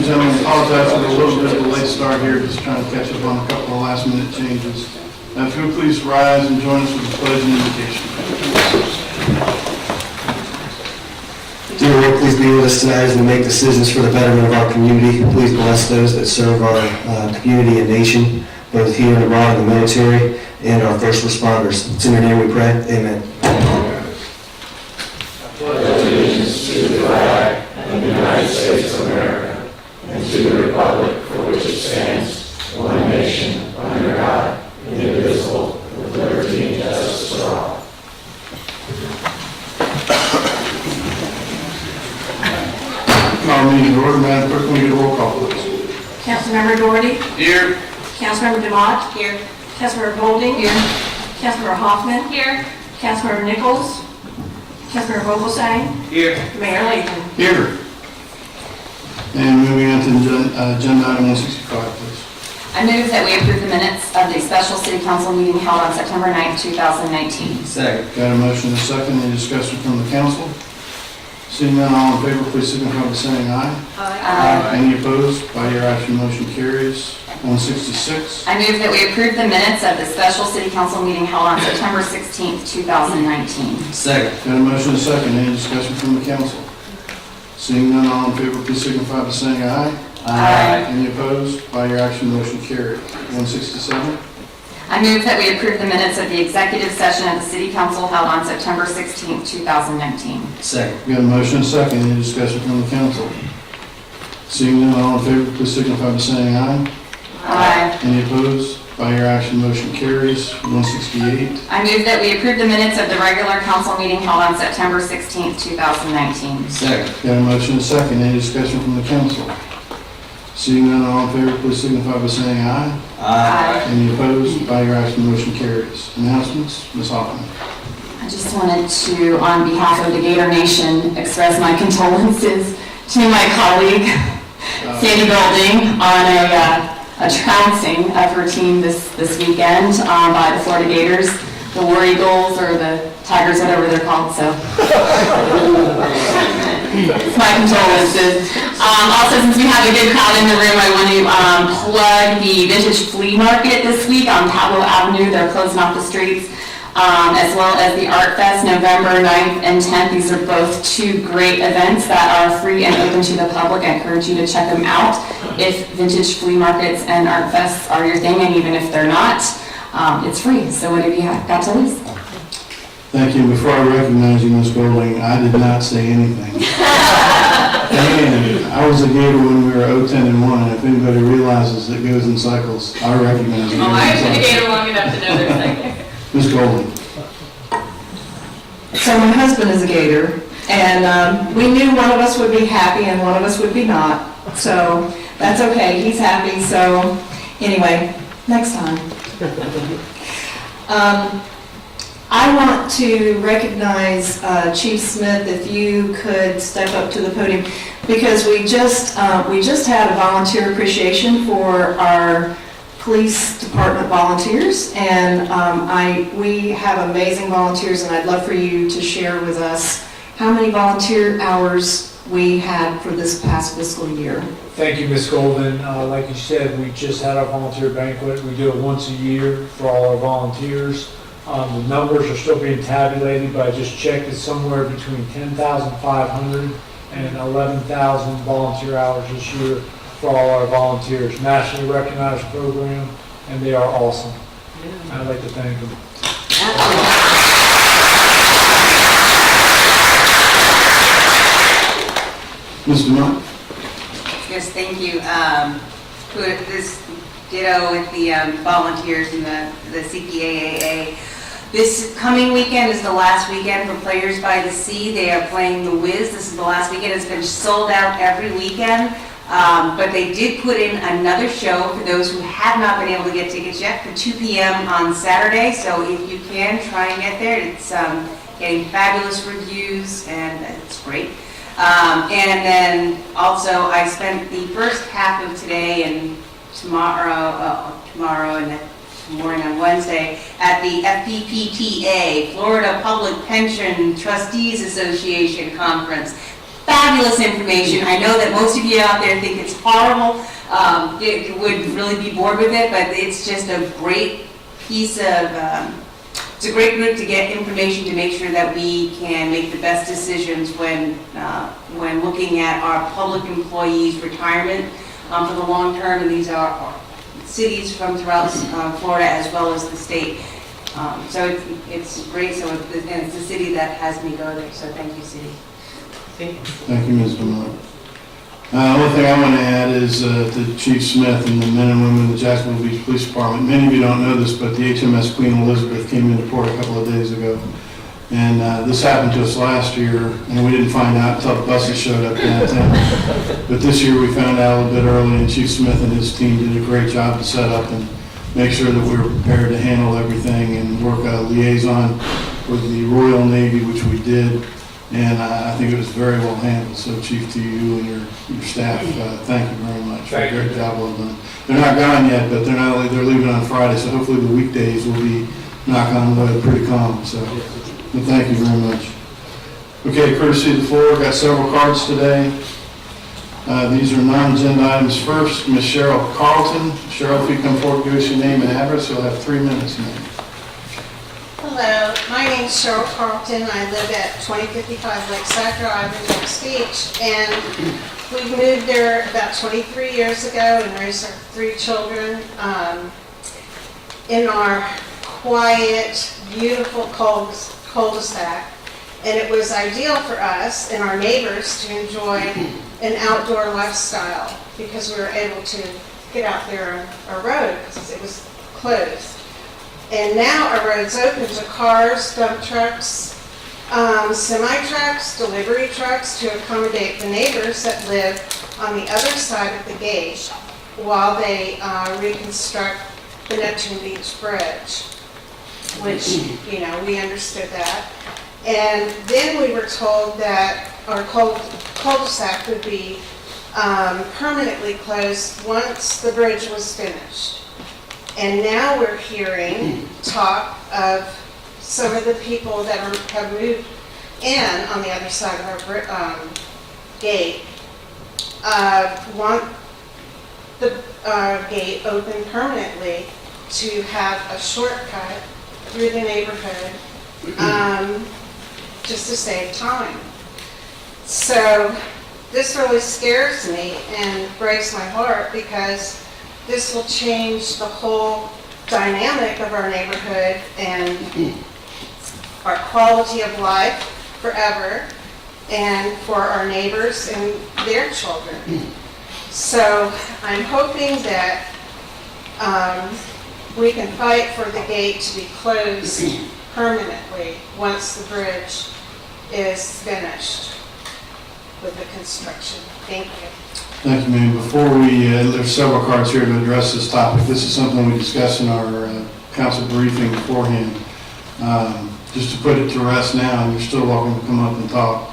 gentlemen, apologize for the little bit of a late start here, just trying to catch up on a couple of last-minute changes. If you'll please rise and join us with the pledge and invocation. Dear Lord, please be with us tonight as we make decisions for the betterment of our community. Please bless those that serve our community and nation, both here and abroad in the military, and our first responders. It's in your name we pray. Amen. Allegiance to the flag of the United States of America and to the republic for which it stands, one nation, under God, indivisible, with liberty and justice for all. Our meeting in order, Madam Clerk, can we get a roll call, please? Councilmember Doherty. Here. Councilmember Demott. Here. Councilmember Golding. Here. Councilmember Hoffman. Here. Councilmember Nichols. Councilmember Vogelsang. Here. Mayor Latham. Here. And moving on to agenda item 165, please. I move that we approve the minutes of the special city council meeting held on September 9th, 2019. Second. Got a motion and a second. Any discussion from the council? Seeing none, all in favor, please signify by saying aye. Aye. Any opposed? By your action, motion carries. 166. I move that we approve the minutes of the special city council meeting held on September 16th, 2019. Second. Got a motion and a second. Any discussion from the council? Seeing none, all in favor, please signify by saying aye. Aye. Any opposed? By your action, motion carried. 167. I move that we approve the minutes of the executive session of the city council held on September 16th, 2019. Second. Got a motion and a second. Any discussion from the council? Seeing none, all in favor, please signify by saying aye. Aye. Any opposed? By your action, motion carries. 168. I move that we approve the minutes of the regular council meeting held on September 16th, 2019. Second. Got a motion and a second. Any discussion from the council? Seeing none, all in favor, please signify by saying aye. Aye. Any opposed? By your action, motion carries. Announcements, Ms. Hoffman. I just wanted to, on behalf of the Gator Nation, express my condolences to my colleague, Sandy Golding, on a trouncing of her team this weekend by the Florida Gators, the War Eagles, or the Tigers, whatever they're called, so. My condolences. Also, since we have a good crowd in the room, I want to plug the Vintage Flea Market this week on Pablo Avenue. They're closing off the streets, as well as the Art Fest, November 9th and 10th. These are both two great events that are free and open to the public. I encourage you to check them out if vintage flea markets and art fests are your thing, and even if they're not, it's free. So what have you got to lose? Thank you. Before I recognize you, Ms. Golding, I did not say anything. And I was a Gator when we were 0-10-1, and if anybody realizes it goes in cycles, I recognize it. I've been a Gator long enough to know there's like Ms. Golding. So my husband is a Gator, and we knew one of us would be happy and one of us would be not. So that's okay, he's happy, so anyway, next time. I want to recognize Chief Smith, if you could step up to the podium, because we just had a volunteer appreciation for our police department volunteers, and we have amazing volunteers, and I'd love for you to share with us how many volunteer hours we had for this past fiscal year. Thank you, Ms. Golden. Like you said, we just had our volunteer banquet. We do it once a year for all our volunteers. The numbers are still being tabulated, but I just checked it's somewhere between 10,500 and 11,000 volunteer hours this year for all our volunteers. Nationally recognized program, and they are awesome. I'd like to thank them. Ms. DeMont. Yes, thank you. This ditto with the volunteers in the CPAAA. This coming weekend is the last weekend for Players by the Sea. They are playing The Wiz. This is the last weekend. It's been sold out every weekend. But they did put in another show for those who have not been able to get tickets yet for 2 p.m. on Saturday. So if you can, try and get there. It's getting fabulous reviews, and it's great. And then also I spent the first half of today and tomorrow and morning on Wednesday at the FPPTA, Florida Public Pension Trustees Association Conference. fabulous information. I know that most of you out there think it's horrible, you would really be bored with it, but it's just a great piece of, it's a great group to get information to make sure that we can make the best decisions when looking at our public employees' retirement for the long term, and these are cities from throughout Florida as well as the state. So it's great, and it's the city that has me go there, so thank you, city. Thank you, Ms. DeMont. One thing I want to add is to Chief Smith and the men and women of the Jacksonville Beach Police Department. Many of you don't know this, but the HMS Queen Elizabeth came into port a couple of days ago. And this happened to us last year, and we didn't find out until the buses showed up downtown. But this year we found out a little bit early, and Chief Smith and his team did a great job to set up and make sure that we were prepared to handle everything and work a liaison with the Royal Navy, which we did. And I think it was very well handled. So Chief, to you and your staff, thank you very much. Thank you. Great job well done. They're not gone yet, but they're leaving on Friday, so hopefully the weekdays will be, knock on wood, pretty calm. So, well, thank you very much. Okay, courtesy of the floor, got several cards today. These are non-agenda items. First, Ms. Cheryl Carlton. Cheryl, if you come forward, give us your name and address, you'll have 3 minutes now. Hello, my name is Cheryl Carlton. I live at 2055 Lakeside Drive in West Beach, and we moved there about 23 years ago and raised our 3 children in our quiet, beautiful cul-de-sac. And it was ideal for us and our neighbors to enjoy an outdoor lifestyle because we were able to get out there on our road because it was closed. And now our road's open to cars, dump trucks, semi-trucks, delivery trucks to accommodate the neighbors that live on the other side of the gate while they reconstruct the Neptune Beach Bridge, which, you know, we understood that. And then we were told that our cul-de-sac would be permanently closed once the bridge was finished. And now we're hearing talk of some of the people that have moved in on the other side of our gate want the gate open permanently to have a shortcut through the neighborhood just to save time. So this really scares me and breaks my heart because this will change the whole dynamic of our neighborhood and our quality of life forever and for our neighbors and their children. So I'm hoping that we can fight for the gate to be closed permanently once the bridge is finished with the construction. Thank you. Thank you, ma'am. Before we, there's several cards here to address this topic. This is something we discussed in our council briefing beforehand. Just to put it to rest now, and you're still welcome to come up and talk.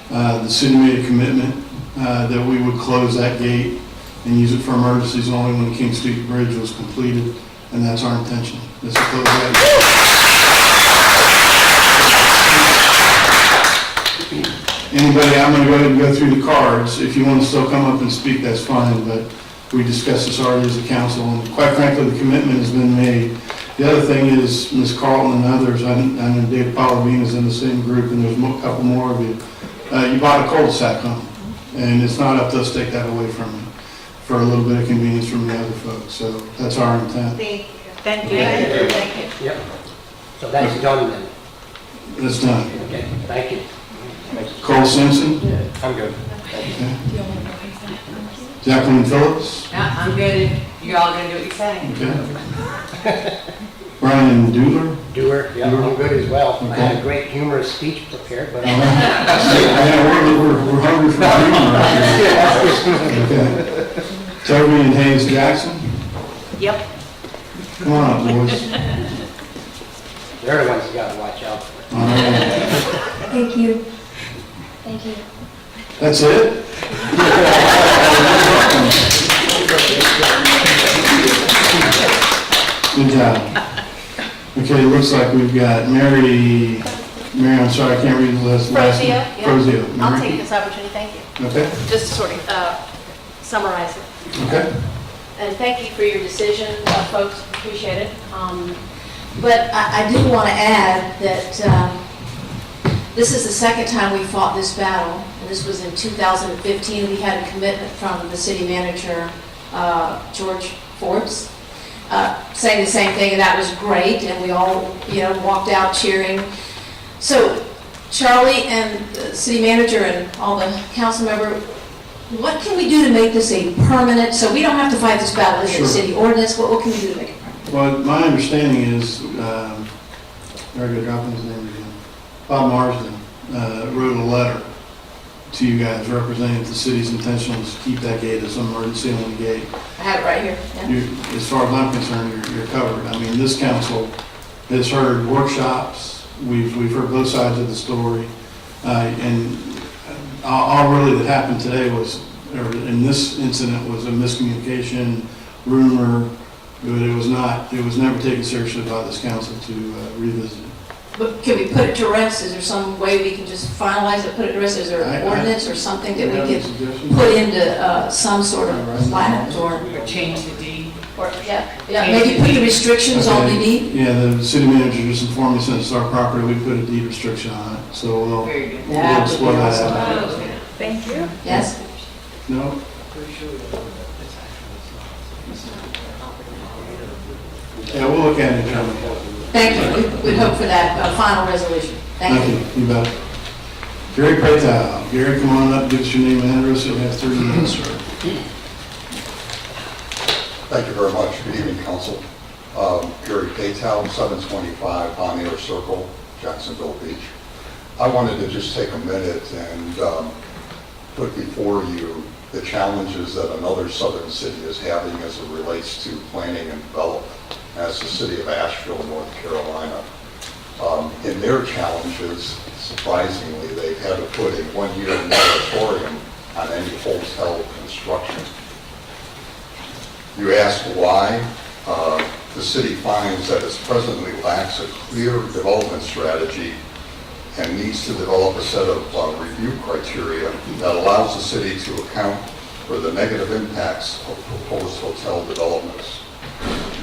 The city made a commitment that we would close that gate and use it for emergencies only when the King Street Bridge was completed, and that's our intention. Is to close that gate. Anybody, I'm going to go ahead and go through the cards. If you want to still come up and speak, that's fine, but we discussed this already as a council, and quite frankly, the commitment has been made. The other thing is, Ms. Carlton and others, I know Dave Pollavine is in the same group, and there's a couple more of you. You bought a cul-de-sac home, and it's not up to us to take that away from you for a little bit of convenience from the other folks, so that's our intent. Thank you. Thank you. Thank you. Yep. So that's done then. It's done. Okay, thank you. Cole Simpson, I'm good. Jacqueline Phillips, I'm good. You all gonna do what you say. okay. Brian Dooley. Doer, yeah, I'm good as well. I had a great humorous speech prepared, but Yeah, we're hungry for humor right here. Okay. Toby and Hayes Jackson, Yep. come on up, boys. they're the ones you gotta watch out for. All right. Thank you. Thank you. That's it? Good job. Okay, it looks like we've got Mary Mary, I'm sorry, I can't read the list. Frozio, yeah. Frozio. I'll Mary? take this opportunity, thank you. Okay, Just to sort of summarize it. okay. And thank you for your decision, folks, appreciate it. But I do want to add that this is the second time we fought this battle, and this was in 2015. We had a commitment from the city manager, George Forbes, saying the same thing, and that was great, and we all, walked out cheering. So Charlie and the city manager and all the council member, what can we do to make this a permanent, so we don't have to fight this battle in Sure. the city ordinance? What can we do to make it permanent? Well, my understanding is, there I go, dropping his name again. Bob Marsden wrote a letter to you guys representing the city's intentions to keep that gate as an emergency only gate. I have it right here. Yeah. As far as I'm concerned, you're covered. I mean, this council has heard workshops, we've heard both sides of the story, and all really that happened today was, or in this incident, was a miscommunication, rumor. It was never taken seriously by this council to revisit it. But can we put it to rest? Is there some way we can just finalize it, put it to rest? Is there an ordinance or something that we Any could suggestions? put into some sort of plat or, Change the deed. yeah, maybe put the restrictions on the deed? Yeah, the city manager just informed me since it's our property, we put a deed restriction on it, so we'll Very good. That would explore be that awesome. out. Thank you. Yes? No? Yeah, we'll look at it, Chairman. Thank you. We'd hope for that final resolution. Thank you. You bet. Gary Pratow. Gary, come on up, give us your name and address, you'll have 30 minutes, sir. Thank you very much. Good evening, council. Gary Paytown, 725 Bon Air Circle, Jacksonville Beach. I wanted to just take a minute and put before you the challenges that another southern city is having as it relates to planning and development, as the city of Asheville, North Carolina. In their challenges, surprisingly, they've had to put a one-year moratorium on any hotel construction. You ask why? The city finds that it presently lacks a clear development strategy and needs to develop a set of review criteria that allows the city to account for the negative impacts of proposed hotel developments.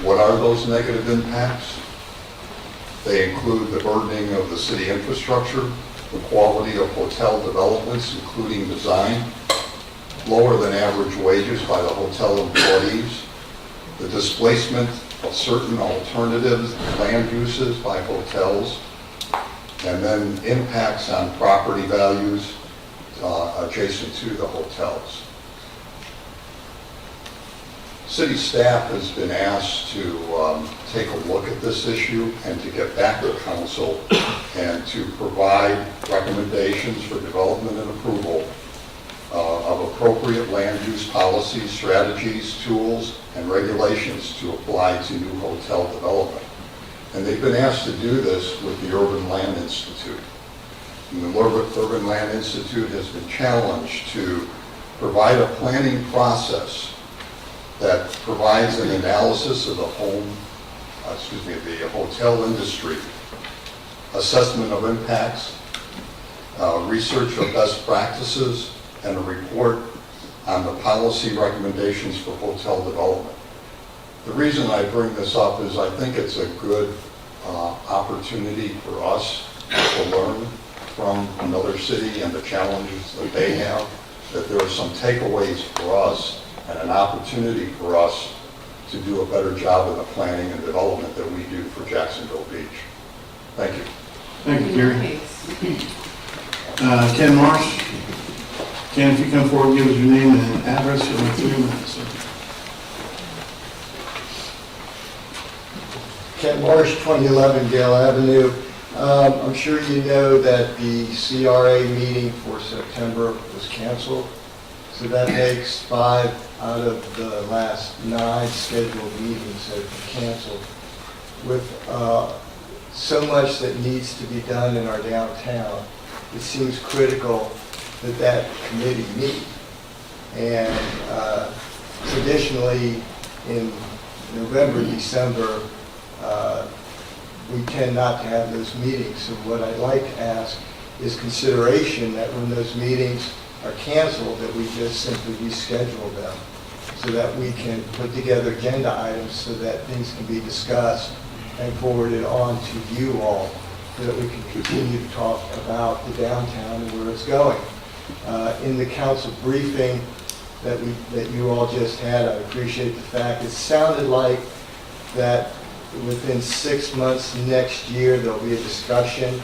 What are those negative impacts? They include the burdening of the city infrastructure, the quality of hotel developments, including design, lower than average wages by the hotel employees, the displacement of certain alternatives land uses by hotels, and then impacts on property values adjacent to the hotels. City staff has been asked to take a look at this issue and to get back to council and to provide recommendations for development and approval of appropriate land use policies, strategies, tools, and regulations to apply to new hotel development. And they've been asked to do this with the Urban Land Institute. And the Urban Land Institute has been challenged to provide a planning process that provides an analysis of the hotel industry, assessment of impacts, research of best practices, and a report on the policy recommendations for hotel development. The reason I bring this up is I think it's a good opportunity for us to learn from another city and the challenges that they have, that there are some takeaways for us and an opportunity for us to do a better job in the planning and development that we do for Jacksonville Beach. Thank you. Thank you, Gary. Ken Marsh. Ken, if you come forward, give us your name and address, you'll have 3 minutes, sir. Ken Marsh, 2011 Gale Avenue. I'm sure you know that the CRA meeting for September was canceled. So that makes 5 out of the last 9 scheduled meetings have been canceled. With so much that needs to be done in our downtown, it seems critical that that committee meet. And traditionally in November, December, we tend not to have those meetings. So what I'd like to ask is consideration that when those meetings are canceled, that we just simply reschedule them so that we can put together agenda items so that things can be discussed and forwarded on to you all so that we can continue to talk about the downtown and where it's going. In the council briefing that you all just had, I appreciate the fact it sounded like that within 6 months next year there'll be a discussion,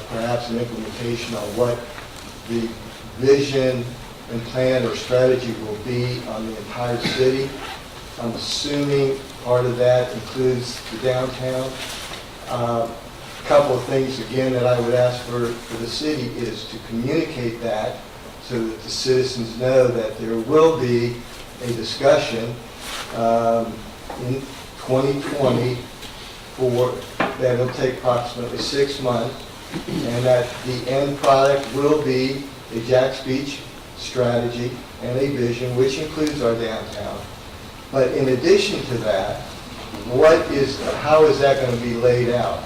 perhaps an implementation on what the vision and plan or strategy will be on the entire city. I'm assuming part of that includes the downtown. A couple of things again that I would ask for the city is to communicate that so that the citizens know that there will be a discussion in 2020 that'll take approximately 6 months, and that the end product will be a Jack's Beach strategy and a vision, which includes our downtown. But in addition to that, how is that going to be laid out?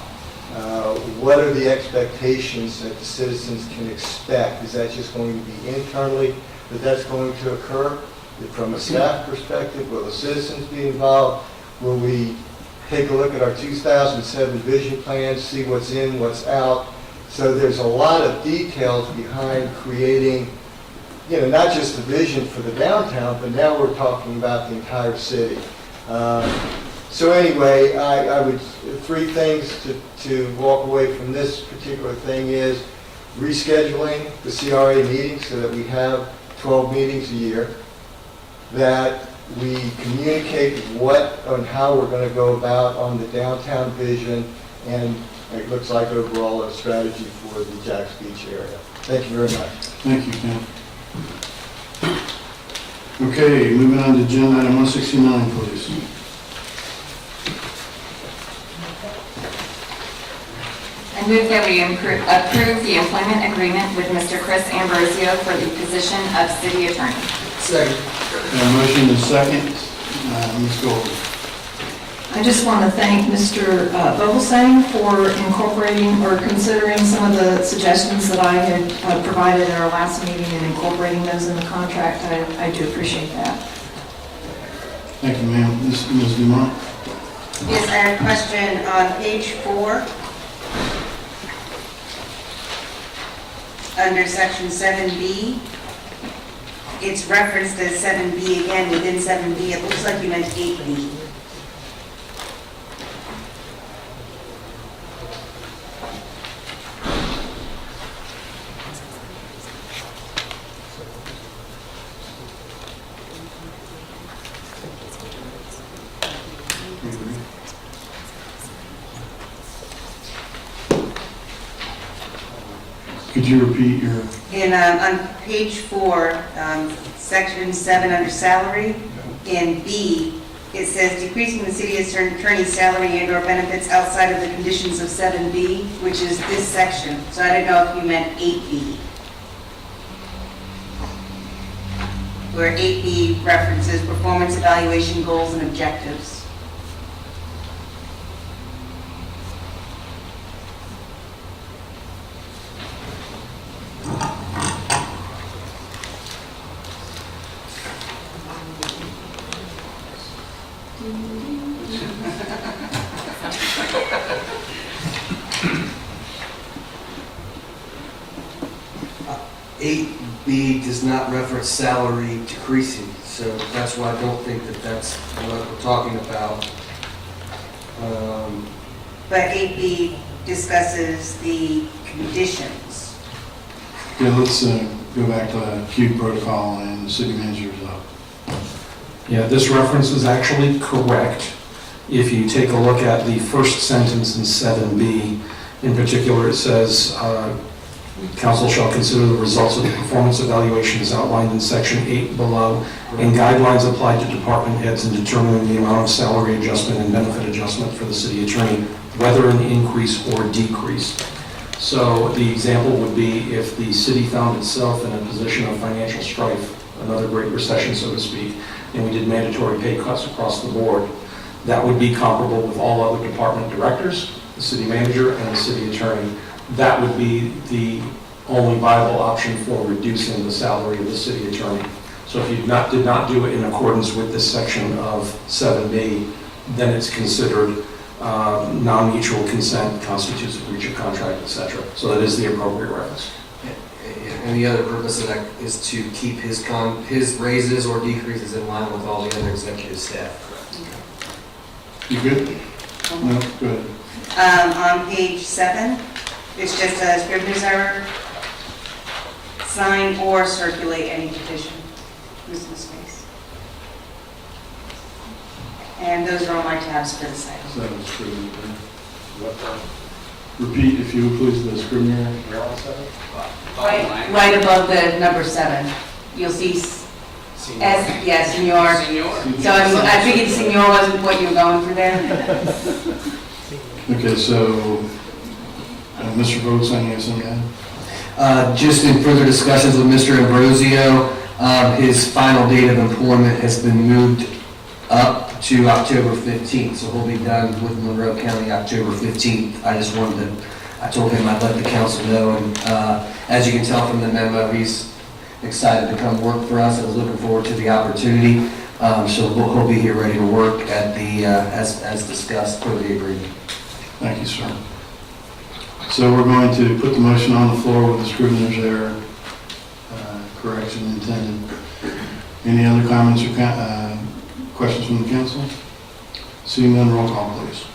What are the expectations that the citizens can expect? Is that just going to be internally that that's going to occur? From a staff perspective, will the citizens be involved? Will we take a look at our 2007 vision plans, see what's in, what's out? So there's a lot of details behind creating, not just the vision for the downtown, but now we're talking about the entire city. So anyway, I would, 3 things to walk away from this particular thing is rescheduling the CRA meetings so that we have 12 meetings a year, that we communicate what and how we're going to go about on the downtown vision, and it looks like overall a strategy for the Jack's Beach area. Thank you very much. Thank you, Ken. Okay, moving on to agenda item 169, please. I move that we approve the employment agreement with Mr. Chris Ambrosio for the position of city attorney. Second. Motion is second. Ms. Goldberg. I just want to thank Mr. Vogelsang for incorporating or considering some of the suggestions that I had provided at our last meeting and incorporating those in the contract. I do appreciate that. Thank you, ma'am. Ms. Dumont? Yes, I have a question on page 4. Under section 7B, it's referenced as 7B again within 7B. It looks like you meant 8B. Could you repeat your... On page 4, section 7 under salary, in B, it says decreasing the city attorney's salary and/or benefits outside of the conditions of 7B, which is this section. So I didn't know if you meant 8B. Where 8B references performance evaluation goals and objectives. Does not reference salary decreasing, so that's why I don't think that that's what we're talking about. But 8B discusses the conditions. Yeah, let's go back to the Q protocol and the city manager's up. Yeah, this reference is actually correct. If you take a look at the first sentence in 7B, in particular, it says, Council shall consider the results of the performance evaluations outlined in section 8 below and guidelines applied to department heads in determining the amount of salary adjustment and benefit adjustment for the city attorney, whether an increase or decrease. So the example would be if the city found itself in a position of financial strife, another great recession, so to speak, and we did mandatory pay cuts across the board, That would be comparable with all other department directors, the city manager, and the city attorney. That would be the only viable option for reducing the salary of the city attorney. So if you did not do it in accordance with this section of 7B, then it's considered non-mutual consent, constitutes a breach of contract, etc. So that is the appropriate reference. And the other purpose of that is to keep his raises or decreases in line with all the other executive staff. You good? No, go ahead. On page 7, it's just a scrivener's error. Sign or circulate any petition. Missing space. And those are all my tabs for this item. So that was Scrivener. Repeat, if you would please, the Scrivener. Right above the number 7, you'll see Senor. So I figured Senor wasn't what you were going for there. Okay, so, Mr. Vogelsang, you have something to add? Just in further discussions with Mr. Ambrosio, his final date of employment has been moved up to October 15th, so he'll be done with Monroe County October 15th. I told him I'd let the council know, and as you can tell from the memo, he's excited to come work for us and is looking forward to the opportunity. So he'll be here ready to work at the, as discussed per the agreement. Thank you, sir. So we're going to put the motion on the floor with the Scrivener's error correction intended. Any other comments or questions from the council? Seeing none, roll call, please.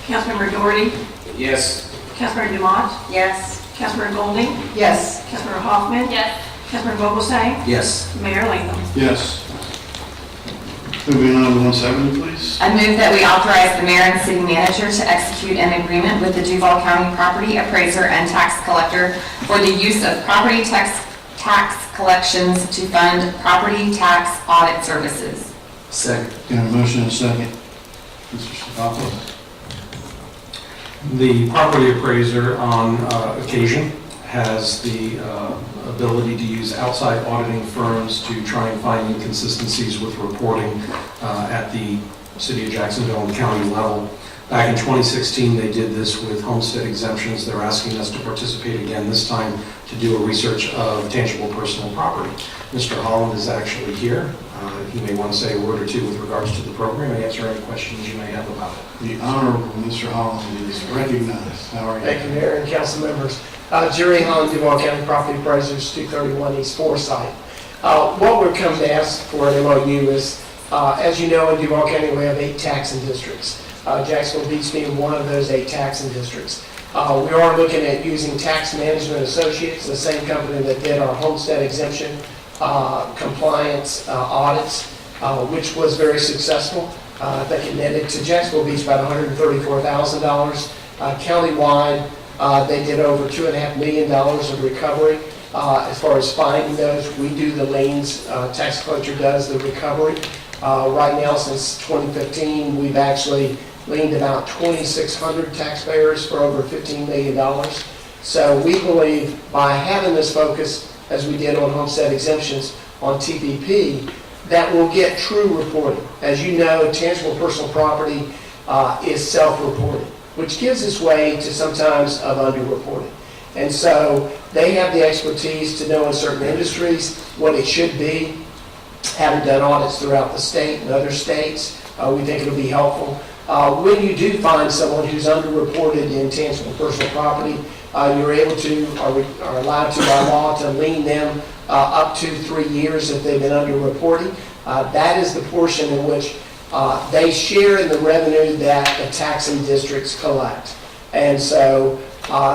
Councilmember Doherty? Yes. Councilmember Dumont? Yes. Councilmember Golding? Yes. Councilmember Hoffman? Yes. Councilmember Vogelsang? Yes. Mayor Latham? Yes. Moving on to 170, please. I move that we authorize the mayor and city manager to execute an agreement with the Duval County Property Appraiser and Tax Collector for the use of property tax collections to fund property tax audit services. Second. Got a motion and a second. Mr. Stefano. The property appraiser on occasion has the ability to use outside auditing firms to try and find inconsistencies with reporting at the city of Jacksonville and county level. Back in 2016, they did this with homestead exemptions. They're asking us to participate again, this time to do a research of tangible personal property. Mr. Holland is actually here. He may want to say a word or two with regards to the program and answer any questions you may have about it. The Honorable Mr. Holland is recognized. How are you? Thank you, Mayor and council members. Jerry Holland, Duval County Property Appraisers, 231 East Forsyth. What we're coming to ask for an MOU is, as you know, in Duval County, we have 8 taxing districts. Jacksonville Beach being one of those 8 taxing districts. We are looking at using Tax Management Associates, the same company that did our homestead exemption compliance audits, which was very successful. I think it netted to Jacksonville Beach about $134,000. Countywide, they did over $2.5 million of recovery. As far as finding those, we do the liens, tax collector does the recovery. Right now, since 2015, we've actually liened about 2,600 taxpayers for over $15 million. So we believe by having this focus, as we did on homestead exemptions on TPP, that will get true reporting. As you know, tangible personal property is self-reported, which gives us way to sometimes of underreporting. And so they have the expertise to know in certain industries what it should be. Having done audits throughout the state and other states, we think it'll be helpful. When you do find someone who's underreported in tangible personal property, you're able to, are allowed to by law to lien them up to 3 years if they've been underreporting. That is the portion in which they share in the revenue that the taxing districts collect. And so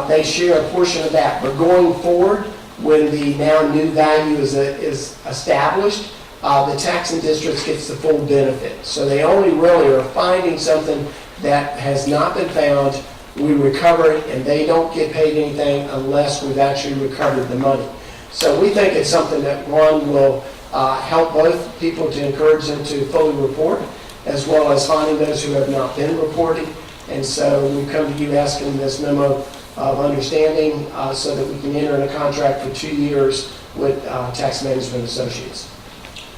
they share a portion of that. But going forward, when the now new value is established, the taxing districts gets the full benefit. So they only really are finding something that has not been found. We recover it, and they don't get paid anything unless we've actually recovered the money. So we think it's something that, one, will help both people to encourage them to fully report, as well as finding those who have not been reporting. And so we come to you asking this memo of understanding so that we can enter in a contract for 2 years with Tax Management Associates.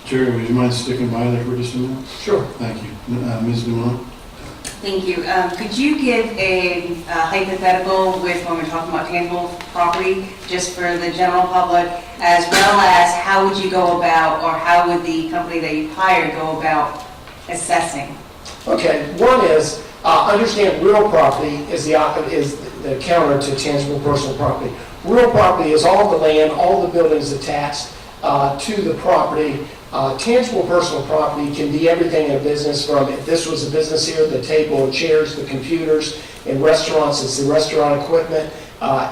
Jerry, would you mind sticking by there for just a minute? Sure. Thank you. Ms. Dumont? Thank you. Could you give a hypothetical with when we're talking about tangible property, just for the general public, as well as how would you go about, or how would the company that you hired go about assessing? Okay, one is, understand real property is the counter to tangible personal property. Real property is all the land, all the buildings attached to the property. Tangible personal property can be everything in a business, from, if this was a business here, the table and chairs, the computers. In restaurants, it's the restaurant equipment.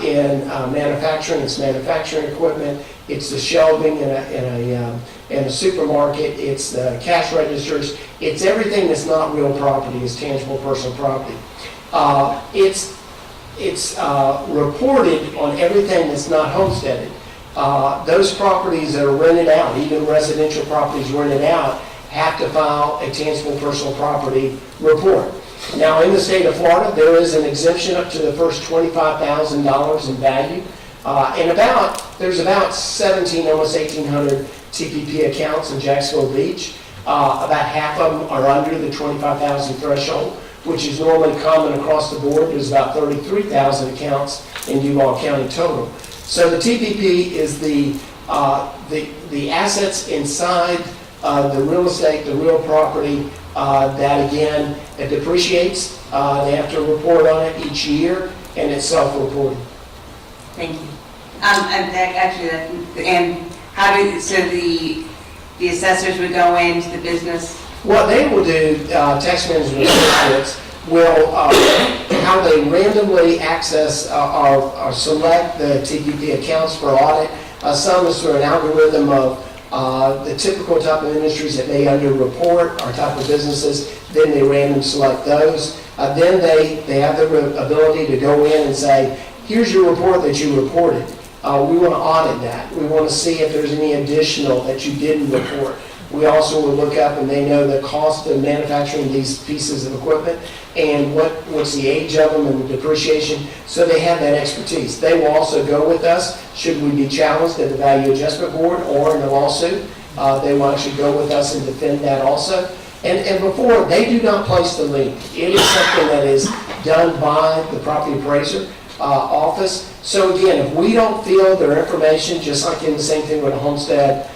In manufacturing, it's manufacturing equipment. It's the shelving in a supermarket. It's the cash registers. It's everything that's not real property is tangible personal property. It's reported on everything that's not homesteaded. Those properties that are rented out, even residential properties rented out, have to file a tangible personal property report. Now, in the state of Florida, there is an exemption up to the first $25,000 in value. There's about 17, almost 1,800 TPP accounts in Jacksonville Beach. About half of them are under the 25,000 threshold, which is normally common across the board. There's about 33,000 accounts in Duval County total. So the TPP is the assets inside the real estate, the real property that, again, it depreciates. They have to report on it each year, and it's self-reported. Thank you. And how do, so the assessors would go into the business? What they will do, tax management associates, will, how they randomly access or select the TPP accounts for audit. Some is through an algorithm of the typical type of industries that may underreport or type of businesses. Then they random select those. Then they have the ability to go in and say, here's your report that you reported. We want to audit that. We want to see if there's any additional that you didn't report. We also will look up, and they know the cost of manufacturing these pieces of equipment and what's the age of them and the depreciation, so they have that expertise. They will also go with us should we be challenged at the Value Adjustment Board or in a lawsuit. They will actually go with us and defend that also. And before, they do not place the lien. It is something that is done by the property appraiser office. So again, if we don't feel their information, just like in the same thing with a homestead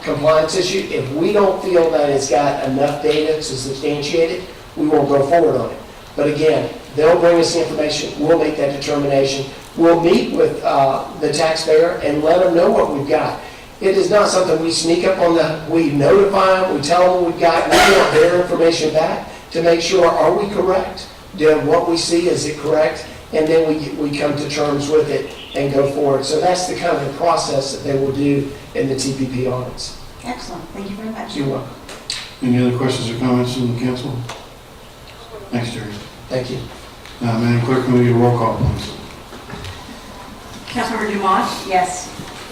compliance issue, if we don't feel that it's got enough data to substantiate it, we won't go forward on it. But again, they'll bring us the information, we'll make that determination, we'll meet with the taxpayer and let them know what we've got. It is not something we sneak up on we notify them, we tell them what we've got, we want their information back to make sure, are we correct? What we see, is it correct? And then we come to terms with it and go forward. So that's the kind of the process that they will do in the TPP audits. Excellent. Thank you very much. You're welcome. Any other questions or comments from the council? Thanks, Jerry. Thank you. Madam Clerk, can we get a roll call, please? Councilmember Dumont? Yes.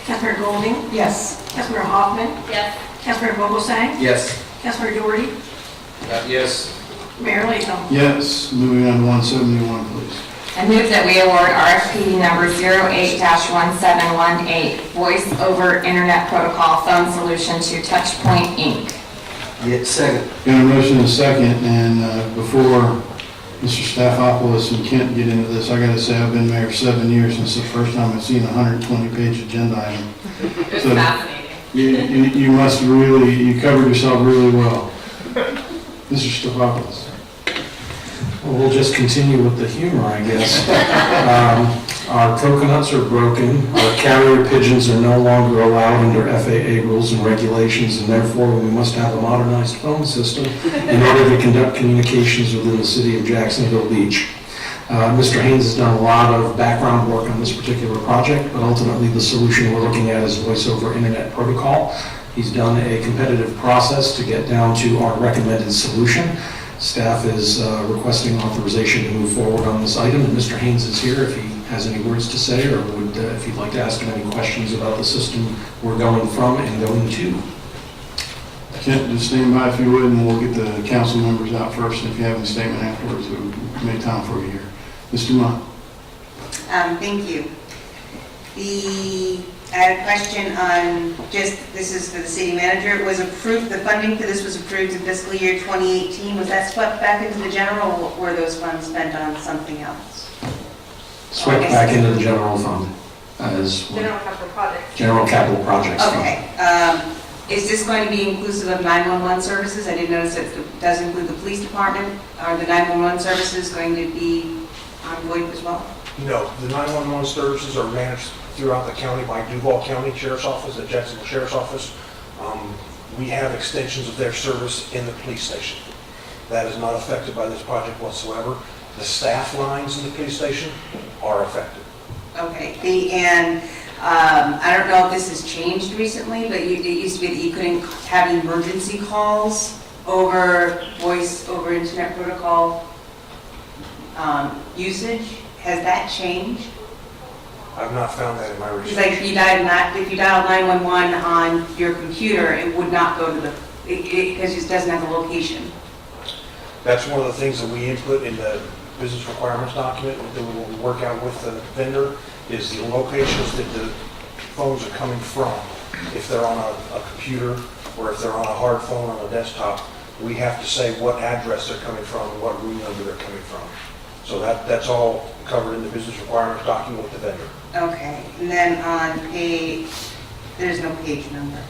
Councilmember Golding? Yes. Councilmember Hoffman? Yes. Councilmember Vogelsang? Yes. Councilmember Doherty? Yes. Mayor Latham? Yes. Moving on to 171, please. I move that we award RFP number 08-1718, Voice over Internet Protocol Phone Solution to Touchpoint Inc. Second. Got a motion and a second, and before Mr. Staffopoulos and Kent get into this, I gotta say, I've been mayor 7 years, and it's the first time I've seen a 120-page agenda item. It's So fascinating. you must really, you covered yourself really well. Mr. Staffopoulos. Well, we'll just continue with the humor, I guess. Our coconuts are broken, our carrier pigeons are no longer allowed under FAA rules and regulations, and therefore we must have a modernized phone system in order to conduct communications within the city of Jacksonville Beach. Mr. Haynes has done a lot of background work on this particular project, but ultimately the solution we're looking at is Voice over Internet Protocol. He's done a competitive process to get down to our recommended solution. Staff is requesting authorization to move forward on this item, and Mr. Haynes is here if he has any words to say, or would, if you'd like to ask him any questions about the system we're going from and going to. Kent, just stand by if you would, and we'll get the council members out first, and if you have any statement afterwards, we'll make time for you here. Ms. Dumont. Thank you. I had a question on just, this is for the city manager, it was approved, the funding for this was approved in fiscal year 2018. Was that swept back into the general, or were those funds spent on something else? Swept back into the general fund as General capital projects. general capital projects fund. Okay. Is this going to be inclusive of 911 services? I did notice that it does include the police department. Are the 911 services going to be on VoIP as well? No, the 911 services are managed throughout the county by Duval County Sheriff's Office, the Jacksonville Sheriff's Office. We have extensions of their service in the police station. That is not affected by this project whatsoever. The staff lines in the police station are affected. Okay, and I don't know if this has changed recently, but it used to be that you couldn't have emergency calls over voice over internet protocol usage. Has that changed? I've not found that in my research. It's like if you dialed 911 on your computer, it would not go to the, because it doesn't have the location. That's one of the things that we input in the business requirements document that we will work out with the vendor, is the locations that the phones are coming from. If they're on a computer or if they're on a hard phone on a desktop, we have to say what address they're coming from and what room number they're coming from. So that's all covered in the business requirements document with the vendor. Okay, and then on page, there's no page number.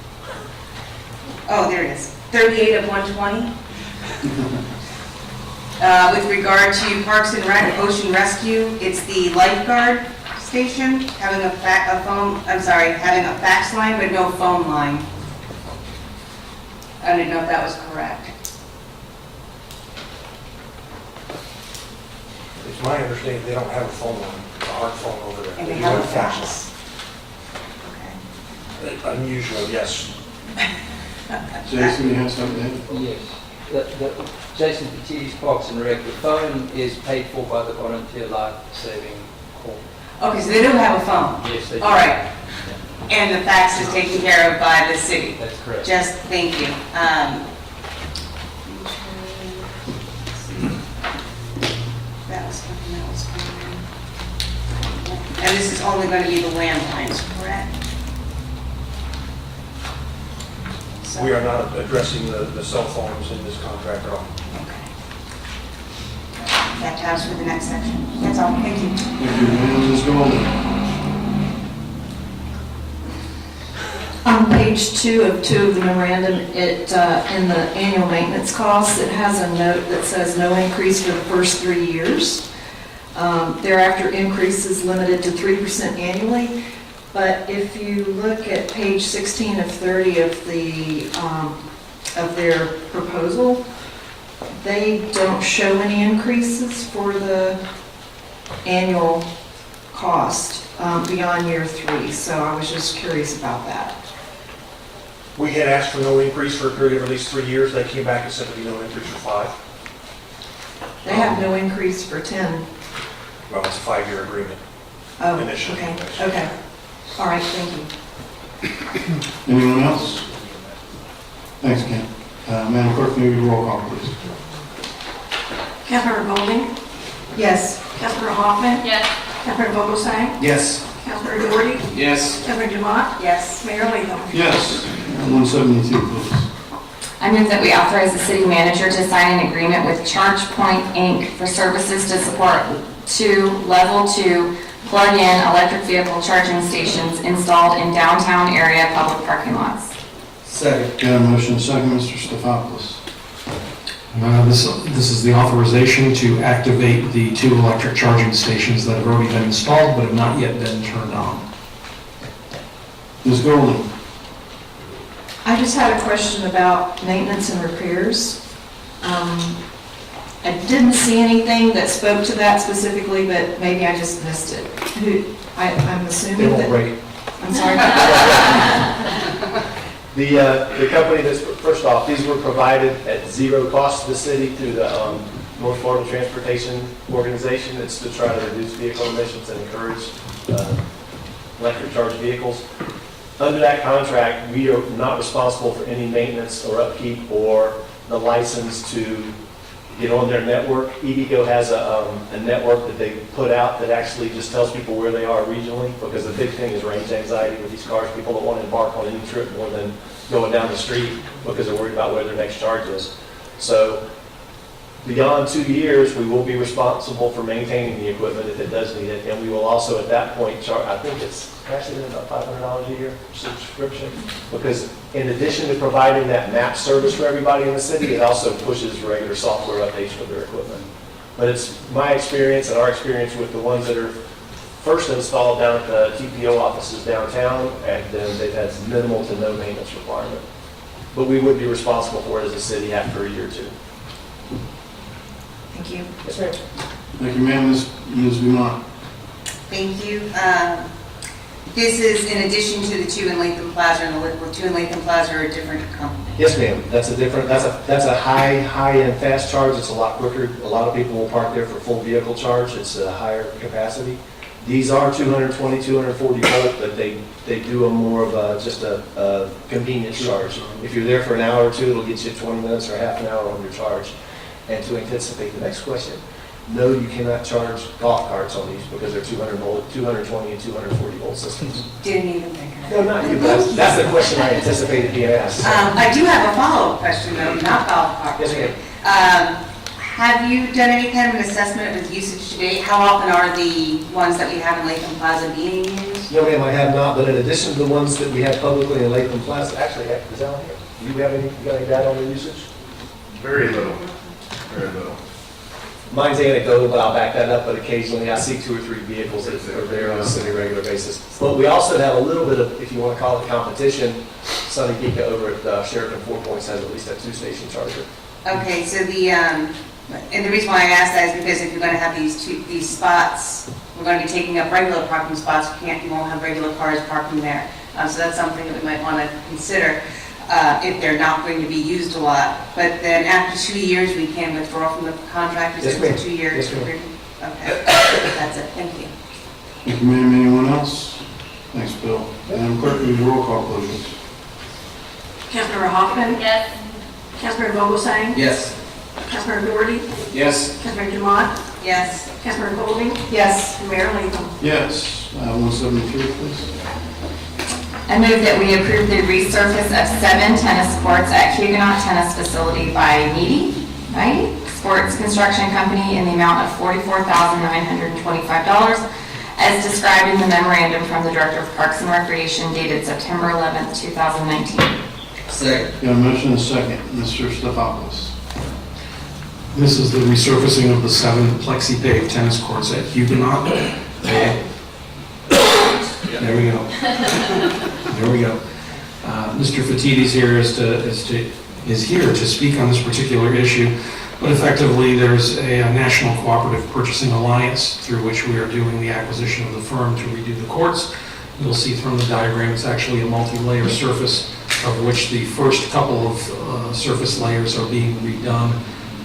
Oh, there it is, 38 of 120. With regard to Parks and Rec, Ocean Rescue, it's the lifeguard station having a fax line, but no phone line. I didn't know if that was correct. It's my understanding they don't have a phone line, a hard phone over there. And they do have a a fax. Unusual, yes. Jason, you have something? Yes. Jason Petit's Parks and Rec, the phone is paid for by the Volunteer Life Saving Corps. Okay, so they don't have a phone? Yes, they do. All right. And the fax is taken care of by the city? That's correct. Just, thank you. That was something else. And this is only going to be the landlines, correct? We are not addressing the cell phones in this contract at all. That tab's for the next section. That's all, thank you. Thank you, ma'am. Ms. Golden. On page 2 of the memorandum, it, in the annual maintenance costs, it has a note that says no increase for the first 3 years. Thereafter, increase is limited to 3% annually. But if you look at page 16 of 30 of their proposal, they don't show any increases for the annual cost beyond year 3. So I was just curious about that. We had asked for no increase for a period of at least 3 years. They came back and said there'd be no increase for 5. They have no increase for 10. Well, it's a 5-year agreement. Oh, Initially. okay, okay. All right, thank you. Anyone else? Thanks, Ken. Madam Clerk, may we roll call, please? Councilmember Golding? Yes. Councilmember Hoffman? Yes. Councilmember Vogelsang? Yes. Councilmember Doherty? Yes. Councilmember Dumont? Yes. Mayor Latham? Yes. 172, please. I move that we authorize the city manager to sign an agreement with ChargePoint, Inc. for services to support 2 level 2 plug-in electric vehicle charging stations installed in downtown area public parking lots. Second. Got a motion, second, Mr. Stefopoulos. This is the authorization to activate the 2 electric charging stations that have already been installed but have not yet been turned on. Ms. Golden. I just had a question about maintenance and repairs. I didn't see anything that spoke to that specifically, but maybe I just missed it. I'm assuming that... They won't break it. I'm sorry? The company that's, first off, these were provided at zero cost to the city through the North Florida Transportation Organization. It's to try to reduce vehicle emissions and encourage electric charge vehicles. Under that contract, we are not responsible for any maintenance or upkeep or the license to get on their network. EVgo has a network that they put out that actually just tells people where they are regionally, because the big thing is range anxiety with these cars. People don't want to embark on any trip more than going down the street because they're worried about where their next charge is. So beyond 2 years, we will be responsible for maintaining the equipment if it does need it, and we will also at that point charge, I think it's actually about $500 a year subscription, because in addition to providing that map service for everybody in the city, it also pushes regular software updates for their equipment. But it's my experience and our experience with the ones that are first installed down at the TPO offices downtown, and then they've had minimal to no maintenance requirement. But we would be responsible for it as a city after a year or two. Thank you. Yes, ma'am. Thank you, ma'am. Ms. Dumont. Thank you. This is in addition to the two in Latham Plaza, and the two in Latham Plaza are a different company. Yes, ma'am. That's a high-end fast charge. It's a lot quicker. A lot of people will park there for full vehicle charge. It's a higher capacity. These are 220, 240 volt, but they do a more of just a convenience charge. If you're there for an hour or two, it'll get you 20 minutes or half an hour on your charge. And to anticipate the next question, no, you cannot charge golf carts on these because they're 220 and 240 volt systems. Didn't even think of No, not you, but that's the question I anticipated being asked. I do have a follow-up question though, not golf cart. Yes, ma'am. Have you done any kind of an assessment of usage to date? How often are the ones that we have in Latham Plaza being used? No, ma'am, I have not, but in addition to the ones that we have publicly in Latham Plaza, actually, is that on here? Do you got any data on the usage? Very little, very little. Mine's anecdotal, but I'll back that up, but occasionally I see 2 or 3 vehicles that are there on a semi-regular basis. But we also have a little bit of, if you want to call it competition, Sunny Geeka over at Sheraton 4 Points has at least a 2-station charger. Okay, so and the reason why I asked that is because if you're going to have these spots, we're going to be taking up regular parking spots. You won't have regular cars parking there. So that's something that we might want to consider if they're not going to be used a lot. But then after 2 years, we can withdraw from the contract. Is it 2 years? Yes, ma'am. Okay, that's it. Thank you. Thank you, ma'am. Anyone else? Thanks, Bill. Madam Clerk, will you roll call, please? Councilmember Hoffman? Yes. Councilmember Vogelsang? Yes. Councilmember Doherty? Yes. Councilmember Dumont? Yes. Councilmember Golding? Yes. And Mayor Latham? Yes. 173, please. I move that we approve the resurface of 7 tennis courts at Huguenot Tennis Facility by Needy, right? Sports Construction Company in the amount of $44,925 as described in the memorandum from the Director of Parks and Recreation dated September 11th, 2019. Second. Got a motion and a second. Mr. Stefopoulos. This is the resurfacing of the 7 plexi-paved tennis courts at Huguenot. There we go. There we go. Mr. Fatides here is here to speak on this particular issue, but effectively there's a National Cooperative Purchasing Alliance through which we are doing the acquisition of the firm to redo the courts. You'll see from the diagram it's actually a multi-layer surface of which the first couple of surface layers are being redone.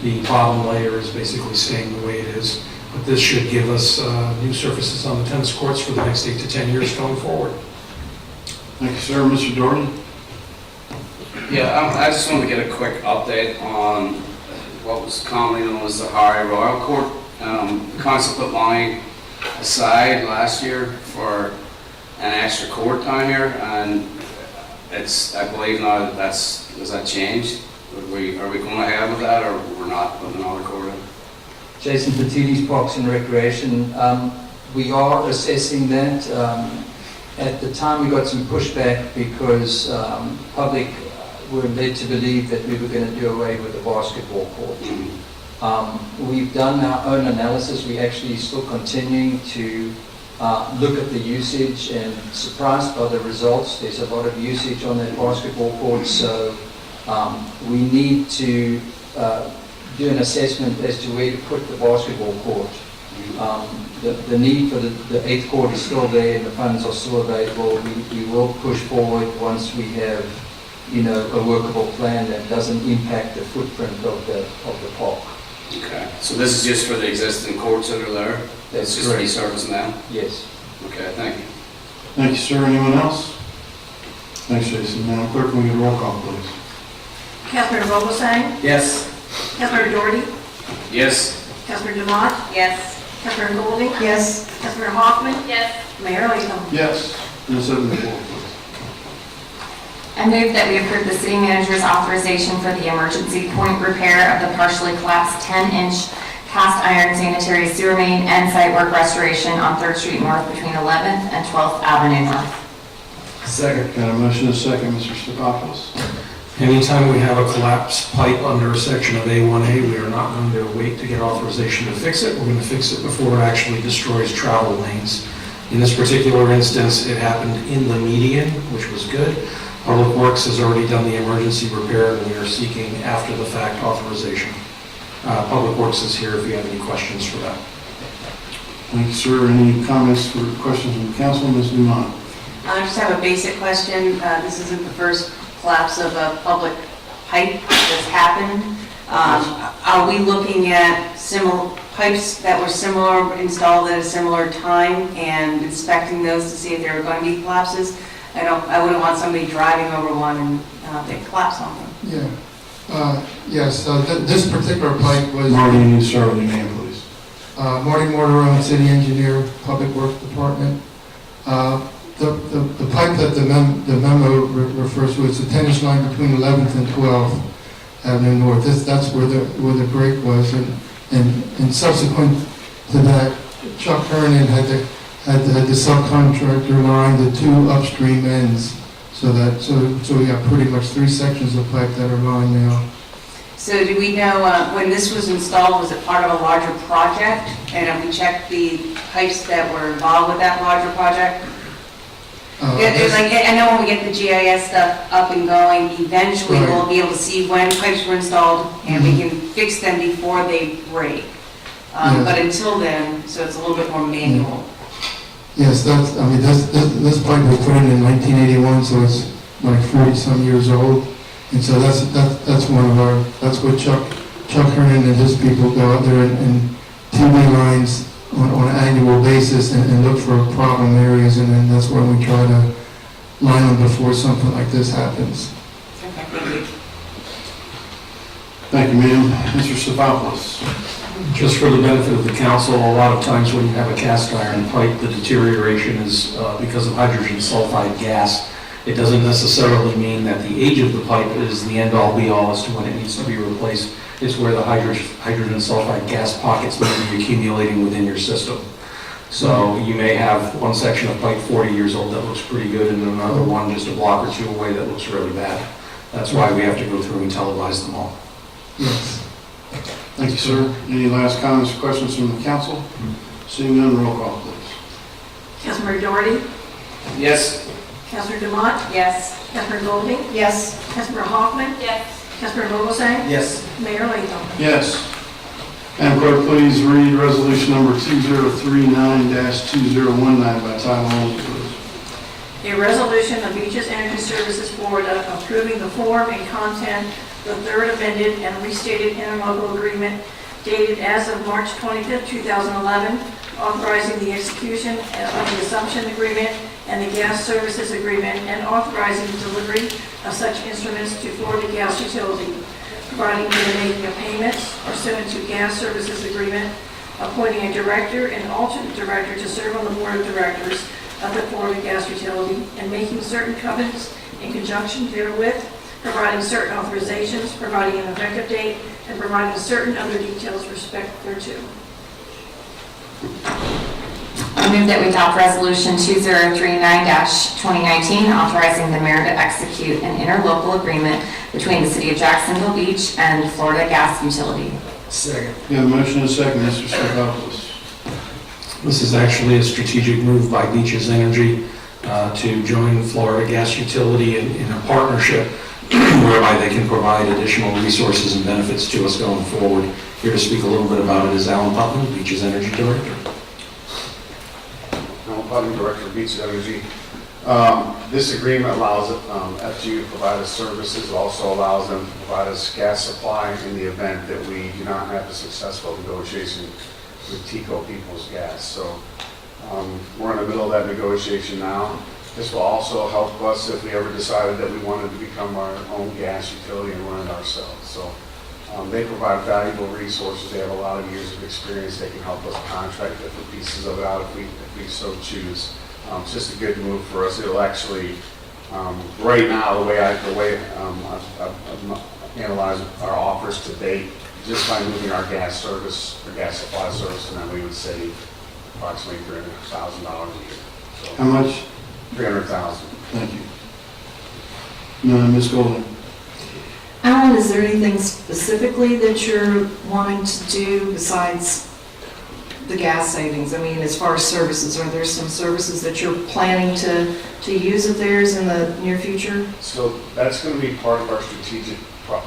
The bottom layer is basically staying the way it is. But this should give us new surfaces on the tennis courts for the next 8 to 10 years going forward. Thank you, sir. Mr. Doherty? Yeah, I just want to get a quick update on what was commonly known as the Harry Royal Court. The council put money aside last year for an extra court down here, and it's, I believe now has that changed? Are we going ahead with that, or we're not putting another court in? Jason Fatides, Parks and Recreation. We are assessing that. At the time, we got some pushback because public were led to believe that we were going to do away with the basketball court. We've done our own analysis. We're actually still continuing to look at the usage, and surprised by the results. There's a lot of usage on that basketball court, so we need to do an assessment as to where to put the basketball court. The need for the 8th court is still there, and the funds are still available. We will push forward once we have, a workable plan that doesn't impact the footprint of the park. Okay, so this is just for the existing courts that are there? That's just correct. resurfacing them? Yes. Okay, thank you. Thank you, sir. Anyone else? Thanks, Jason. Madam Clerk, can we get a roll call, please? Councilmember Vogelsang? Yes. Councilmember Doherty? Yes. Councilmember Demotte, Yes. Councilmember Golding, Yes. Councilmember Hoffman, Yes. Mayor Latham. Yes. And 74, please. I move that we approve the city manager's authorization for the emergency point repair of the partially collapsed 10-inch cast iron sanitary sewer main and site work restoration on 3rd Street North between 11th and 12th Avenue North. Second. Got a motion and a second, Mr. Stepopoulos. Anytime we have a collapsed pipe under a section of A1A, we are not going to wait to get authorization to fix it. We're going to fix it before it actually destroys travel lanes. In this particular instance, it happened in the median, which was good. Public Works has already done the emergency repair, and we are seeking after-the-fact authorization. Public Works is here if you have any questions for that. Thank you, sir. Any comments or questions from the council? Ms. Dumont? I just have a basic question. This isn't the first collapse of a public pipe that's happened. Are we looking at similar pipes that were similar, installed at a similar time and inspecting those to see if there are going to be collapses? I wouldn't want somebody driving over one and they collapse on them. Yeah. Yes, this particular pipe was... Marty, you need to start with your name, please. Marty Mortero, City Engineer, Public Works Department. The pipe that the memo refers to is the 10-inch line between 11th and 12th Avenue North. That's where the break was, and subsequent to that, Chuck Hernan had the subcontractor line the two upstream ends, so we got pretty much 3 sections of pipe that are lined now. So do we know when this was installed, was it part of a larger project? And have we checked the pipes that were involved with that larger project? I know when we get the GIS stuff up and going, eventually Right. we'll be able to see when pipes were installed and we can fix them before they break. Yes. But until then, so it's a little bit more manual. Yes, this pipe was put in 1981, so it's like 40-some years old. And so that's what Chuck Hernan and his people go out there and TV lines on an annual basis and look for problem areas, and then that's when we try to line them before something like this happens. Okay, thank you. Thank you, ma'am. Mr. Stepopoulos? Just for the benefit of the council, a lot of times when you have a cast iron pipe, the deterioration is because of hydrogen sulfide gas. It doesn't necessarily mean that the age of the pipe is the end-all be-all as to when it needs to be replaced. It's where the hydrogen sulfide gas pockets may be accumulating within your system. So you may have one section of pipe 40 years old that looks pretty good, and another one just a block or two away that looks really bad. That's why we have to go through and televise them all. Yes. Thank you, sir. Any last comments or questions from the council? Seeing none, roll call, please. Councilmember Doherty, Yes. Councilmember Demotte, Yes. Councilmember Golding, Yes. Councilmember Hoffman, Yes. Councilmember Vogelsang, Yes. Mayor Latham. Yes. Madam Clerk, please read resolution number 2039-2019 by title only, please. A resolution of Beaches Energy Services Florida approving the form and content of the third amended and restated interlocal agreement dated as of March 25th, 2011, authorizing the execution of the assumption agreement and the gas services agreement, and authorizing the delivery of such instruments to Florida Gas Utility, providing for the making of payments pursuant to gas services agreement, appointing a director and alternate director to serve on the board of directors of the Florida Gas Utility, and making certain covenants in conjunction therewith, providing certain authorizations, providing an effective date, and providing certain other details respect thereto. I move that we adopt resolution 2039-2019, authorizing the mayor to execute an interlocal agreement between the city of Jacksonville Beach and Florida Gas Utility. Second. You have a motion and a second, Mr. Stepopoulos. This is actually a strategic move by Beaches Energy to join Florida Gas Utility in a partnership whereby they can provide additional resources and benefits to us going forward. Here to speak a little bit about it is Alan Putnam, Beaches Energy Director. Alan Putnam, Director of Beaches Energy. This agreement allows FGU to provide us services. It also allows them to provide us gas supply in the event that we do not have a successful negotiation with TECO Peoples Gas. So we're in the middle of that negotiation now. This will also help us if we ever decided that we wanted to become our own gas utility and run it ourselves. So They provide valuable resources. They have a lot of years of experience. They can help us contract different pieces of it out if we so choose. It's just a good move for us. It'll actually, right now, the way I've analyzed our offers to date, just by moving our gas service, our gas supply service, and then we would save approximately $300,000 a year. So, How much? $300,000. Thank you. No, Ms. Golden. Alan, is there anything specifically that you're wanting to do besides the gas savings? I mean, as far as services, are there some services that you're planning to use of theirs in the near future? So that's going to be part of our strategic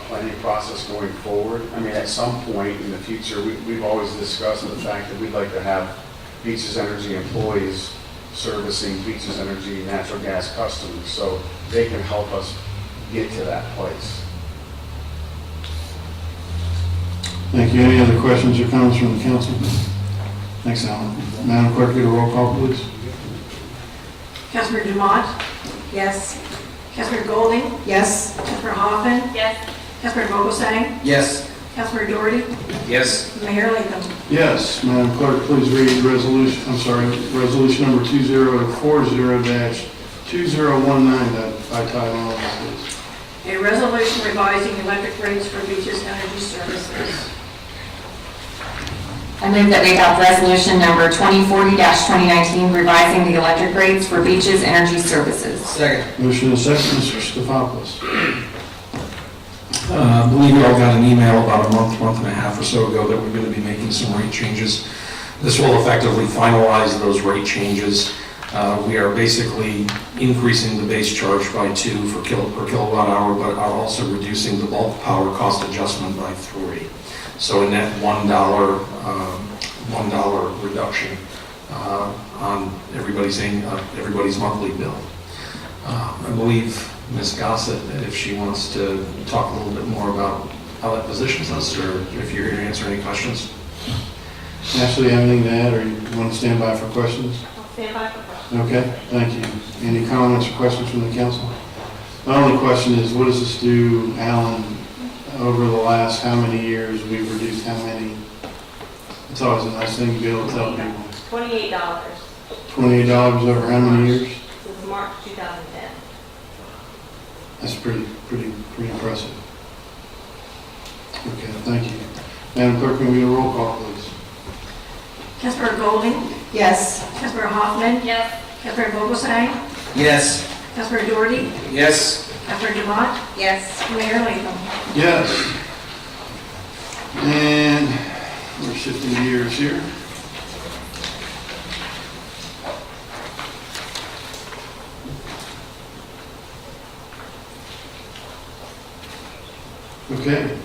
planning process going forward. I mean, at some point in the future, we've always discussed the fact that we'd like to have Beaches Energy employees servicing Beaches Energy natural gas customers, so they can help us get to that place. Thank you. Any other questions or comments from the council? Thanks, Alan. Madam Clerk, get a roll call, please. Councilmember Dumont? Yes. Councilmember Golding? Yes. Councilmember Hoffman? Yes. Councilmember Vogelsang? Yes. Councilmember Doherty? Yes. Mayor Latham? Yes. Madam Clerk, please read resolution number 2040-2019 by title only, please. A resolution revising electric rates for Beaches Energy Services. I move that we adopt resolution number 2040-2019, revising the electric rates for Beaches Energy Services. Second. Motion and second, Mr. Stefopoulos. I believe you all got an email about a month and a half or so ago that we're going to be making some rate changes. This will effectively finalize those rate changes. We are basically increasing the base charge by 2 per kilowatt hour, but are also reducing the bulk power cost adjustment by 3. So a net $1 reduction on everybody's monthly bill. I believe Ms. Gossett, if she wants to talk a little bit more about how that positions us, or if you're here to answer any questions. Ashley, anything to add, or you want to stand by for questions? I'll stand by for questions. Okay, thank you. Any comments or questions from the council? My only question is, what does this do, Alan, over the last how many years we've reduced how many? It's always a nice thing to be able to tell people. $28 $28 over how many years? since March 2010. That's pretty impressive. Okay, thank you. Madam Clerk, can we get a roll call, please? Councilmember Golding? Yes. Councilmember Hoffman? Yes. Councilmember Vogelsang? Yes. Councilmember Doherty? Yes. Councilmember Dumont? Yes. Mayor Latham? Yes. And we're shifting gears here. Okay.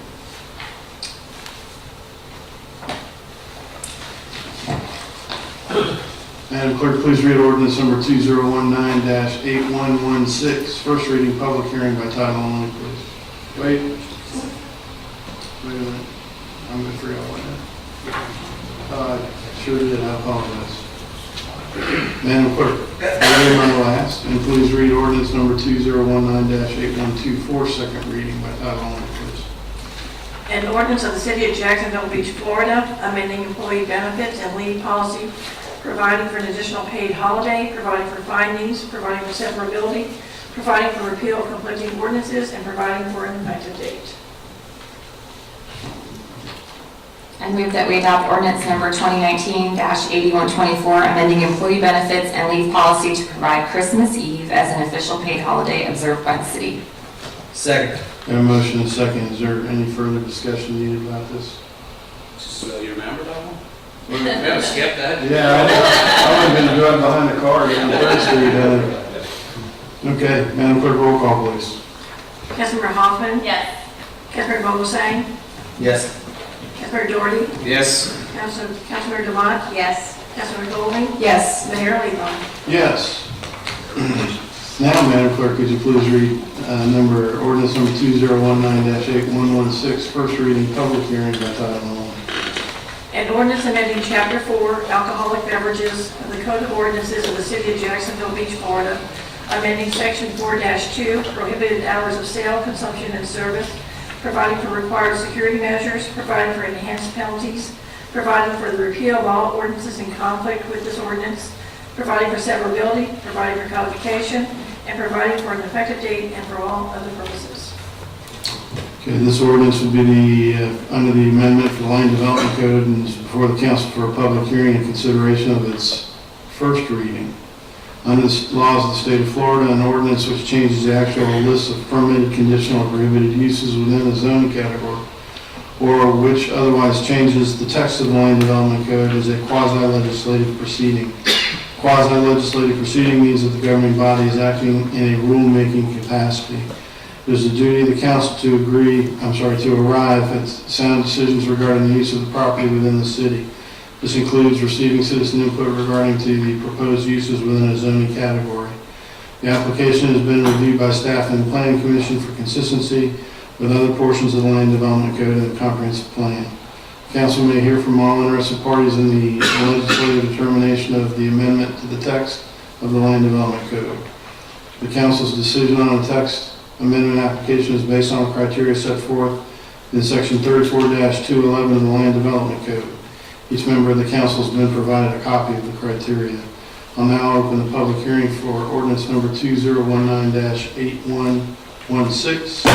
Madam Clerk, please read ordinance number 2019-8116, first reading, public hearing by title only, please. Wait a minute. I'm going to forget what that. Sure did, I apologize. Madam Clerk, read my last, and please read ordinance number 2019-8124, second reading by title only, please. An ordinance of the City of Jacksonville Beach, Florida, amending employee benefits and leave policy, providing for an additional paid holiday, providing for findings, providing for severability, providing for repeal of conflicting ordinances, and providing for an effective date. I move that we adopt ordinance number 2019-8124, amending employee benefits and leave policy to provide Christmas Eve as an official paid holiday observed by the city. Second. Got a motion and a second. Is there any further discussion needed about this? So you remember that one? We're gonna skip that? Yeah, I've only been driving behind the car down Third Street. Okay, Madam Clerk, roll call, please. Councilmember Hoffman? Yes. Councilmember Vogelsang? Yes. Councilmember Doherty? Yes. Councilmember Dumont? Yes. Councilmember Golding? Yes. Mayor Latham? Yes. Now, Madam Clerk, could you please read ordinance number 2019-8116, first reading, public hearing by title only. An ordinance amending Chapter 4, alcoholic beverages of the Code of Ordinances of the City of Jacksonville Beach, Florida, amending Section 4-2, prohibited hours of sale, consumption, and service, providing for required security measures, providing for enhanced penalties, providing for the repeal of all ordinances in conflict with this ordinance, providing for severability, providing for codification, and providing for an effective date and for all other purposes. Okay, this ordinance would be under the amendment for the Land Development Code and is before the council for a public hearing and consideration of its first reading. Under the laws of the state of Florida, an ordinance which changes the actual list of permitted, conditional, or prohibited uses within the zoning category, or which otherwise changes the text of the Land Development Code is a quasi-legislative proceeding. Quasi-legislative proceeding means that the governing body is acting in a rulemaking capacity. It is the duty of the council to arrive at sound decisions regarding the use of the property within the city. This includes receiving citizen input regarding to the proposed uses within a zoning category. The application has been reviewed by staff and the Planning Commission for consistency with other portions of the Land Development Code and the Comprehensive Plan. Council may hear from all interested parties in the legislative determination of the amendment to the text of the Land Development Code. The council's decision on the text amendment application is based on criteria set forth in section 34-211 of the Land Development Code. Each member of the council has been provided a copy of the criteria. I'll now open the public hearing for ordinance number 2019-8116.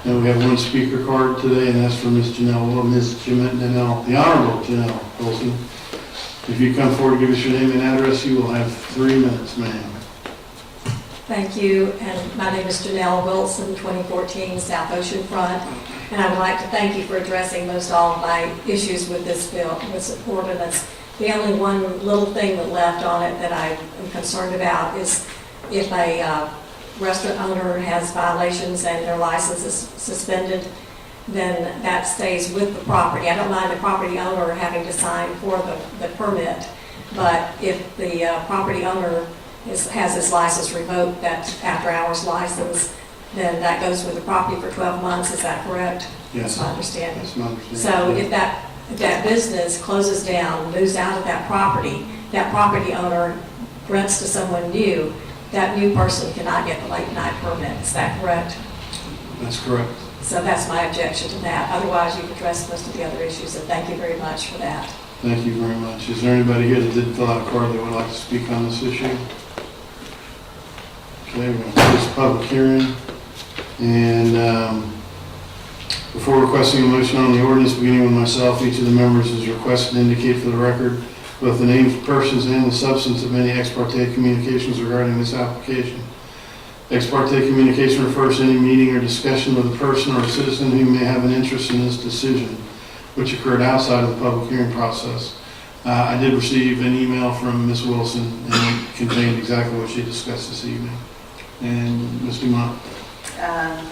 And we have one speaker card today, and that's for Ms. Janelle, the Honorable Janelle Wilson. If you come forward, give us your name and address, you will have 3 minutes, ma'am. Thank you, and my name is Janelle Wilson, 2014 South Ocean Front, and I would like to thank you for addressing most all of my issues with this bill, this ordinance. The only one little thing that left on it that I am concerned about is if a restaurant owner has violations and their license is suspended, then that stays with the property. I don't mind the property owner having to sign for the permit, but if the property owner has his license revoked, that after-hours license, then that goes with the property for 12 months. Is that correct? Yes. That's my understanding. That's my understanding. So if that business closes down, moves out of that property owner rents to someone new, that new person cannot get the late night permit. Is that correct? That's correct. So that's my objection to that. Otherwise, you've addressed most of the other issues, and thank you very much for that. Thank you very much. Is there anybody here that didn't fill out a card that would like to speak on this issue? Okay, we're going to close the public hearing. And before requesting a motion on the ordinance, beginning with myself, each of the members is requested to indicate for the record both the names of persons and the substance of any ex parte communications regarding this application. Ex parte communication refers to any meeting or discussion with a person or a citizen who may have an interest in this decision, which occurred outside of the public hearing process. I did receive an email from Ms. Wilson, and it contained exactly what she discussed this evening. And Ms. Dumont?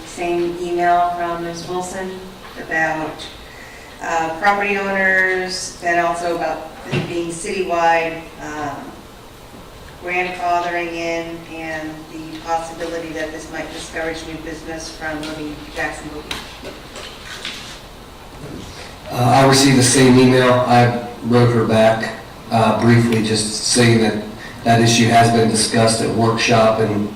Same email from Ms. Wilson about property owners, and also about it being citywide, grandfathering in, and the possibility that this might discourage new business from living in Jacksonville Beach. I received the same email. I wrote her back briefly, just saying that that issue has been discussed at workshop and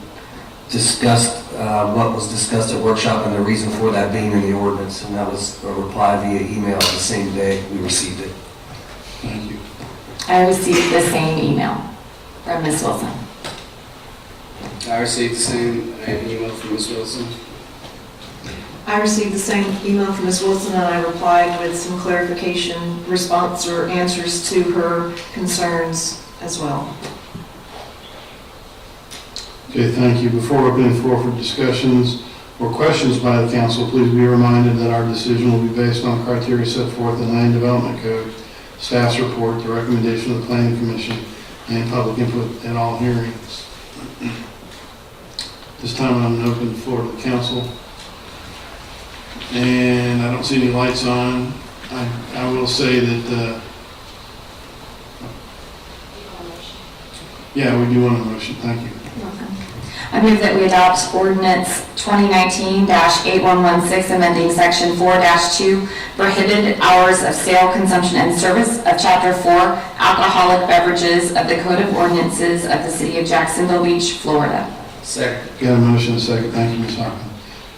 discussed what was discussed at workshop and the reason for that being in the ordinance. And that was a reply via email the same day we received it. Thank you. I received the same email from Ms. Wilson. I received the same email from Ms. Wilson. I received the same email from Ms. Wilson, and I replied with some clarification, response, or answers to her concerns as well. Okay, thank you. Before opening the floor for discussions or questions by the council, please be reminded that our decision will be based on criteria set forth in the Land Development Code, staff's report, the recommendation of the Planning Commission, and public input at all hearings. This time I'm going to open the floor to the council. And I don't see any lights on. I will say that, yeah, we do want a motion. Thank you. I move that we adopt ordinance 2019-8116, amending section 4-2, prohibited hours of sale, consumption, and service of chapter 4, alcoholic beverages of the Code of Ordinances of the City of Jacksonville Beach, Florida. Second. Got a motion, a second. Thank you, Ms. Hoffman.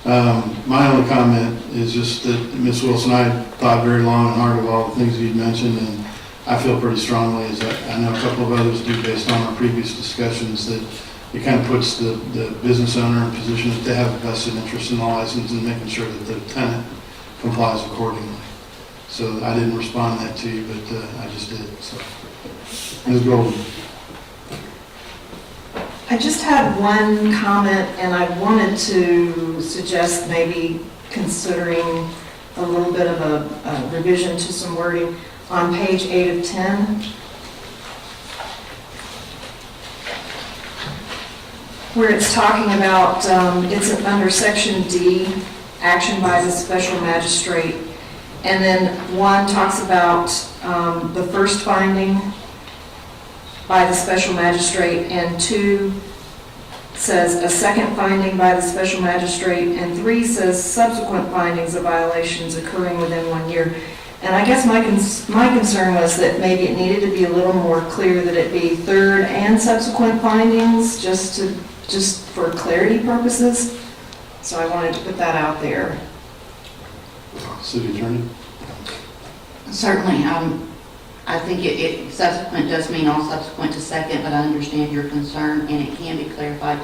My only comment is just that Ms. Wilson, I thought very long and hard of all the things you'd mentioned, and I feel pretty strongly, as I know a couple of others do based on our previous discussions, that it kind of puts the business owner in a position that they have a vested interest in the license and making sure that the tenant complies accordingly. So I didn't respond to that to you, but I just did, so. Ms. Golden? I just had one comment, and I wanted to suggest maybe considering a little bit of a revision to some wording on page 8 of 10, where it's talking about, it's under section D, action by the special magistrate, and then 1 talks about the first finding by the special magistrate, and 2 says a second finding by the special magistrate, and 3 says subsequent findings of violations occurring within 1 year. And I guess my concern was that maybe it needed to be a little more clear that it be third and subsequent findings, just for clarity purposes. So I wanted to put that out there. City Attorney? Certainly, I think subsequent does mean all subsequent to second, but I understand your concern, and it can be clarified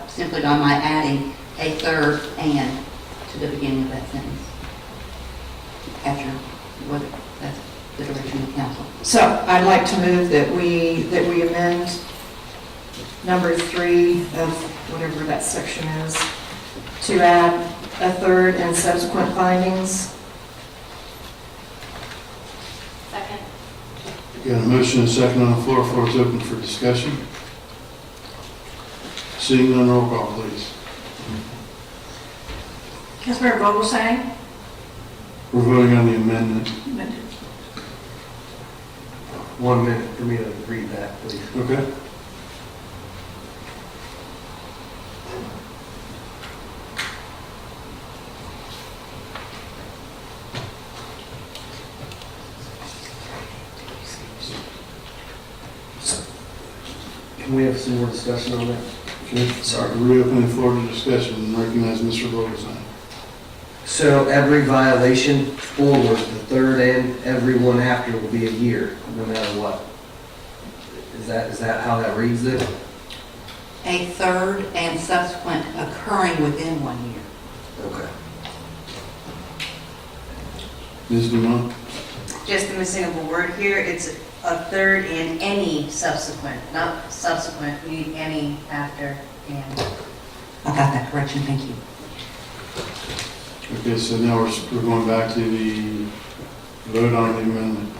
simply by adding a third and to the beginning of that sentence. After whether that's the direction of council. So I'd like to move that we amend number 3 of whatever that section is to add a third and subsequent findings. Second. Got a motion and a second on the floor. Floor is open for discussion. Seeing none, roll call, please. Councilmember Vogelsang? We're voting on the amendment. 1 minute for me to read that, please. Okay. Can we have some more discussion on that? Okay. Sorry. Reopen the floor to discussion and recognize Mr. Vogelsang. So every violation forward, the third and every one after will be a year, no matter what. Is that how that reads it? A third and subsequent occurring within 1 year. Okay. Ms. Dumont? Just the missing of a word here, it's a third and any subsequent, not subsequent, you need any after and. I got that correction, thank you. Okay, so now we're going back to the vote on the amendment.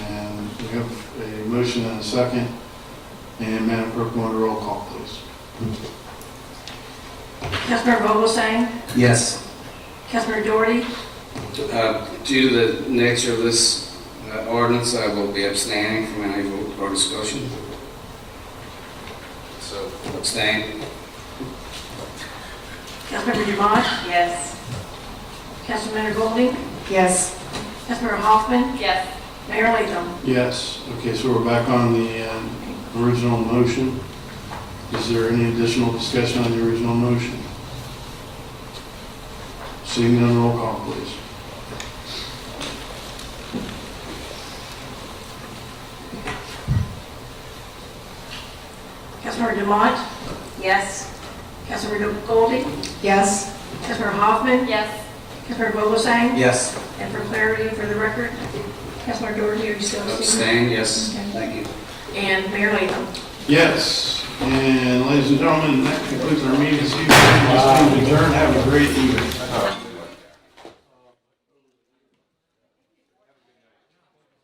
And we have a motion and a second. And Madam Clerk, want a roll call, please? Councilmember Vogelsang? Yes. Councilmember Doherty? Due to the nature of this ordinance, I will be abstaining from any vote or discussion. So, abstain. Councilmember Dumont? Yes. Councilmember Golding? Yes. Councilmember Hoffman? Yes. Mayor Latham? Yes. Okay, so we're back on the original motion. Is there any additional discussion on the original motion? Seeing none, roll call, please. Councilmember Dumont? Yes. Councilmember Golding? Yes. Councilmember Hoffman? Yes. Councilmember Vogelsang? Yes. And for clarity, for the record, Councilmember Doherty, are you still speaking? Abstain, yes. Thank you. And Mayor Latham? Yes. And ladies and gentlemen, that concludes our meeting this evening. This meeting is adjourned. Have a great evening.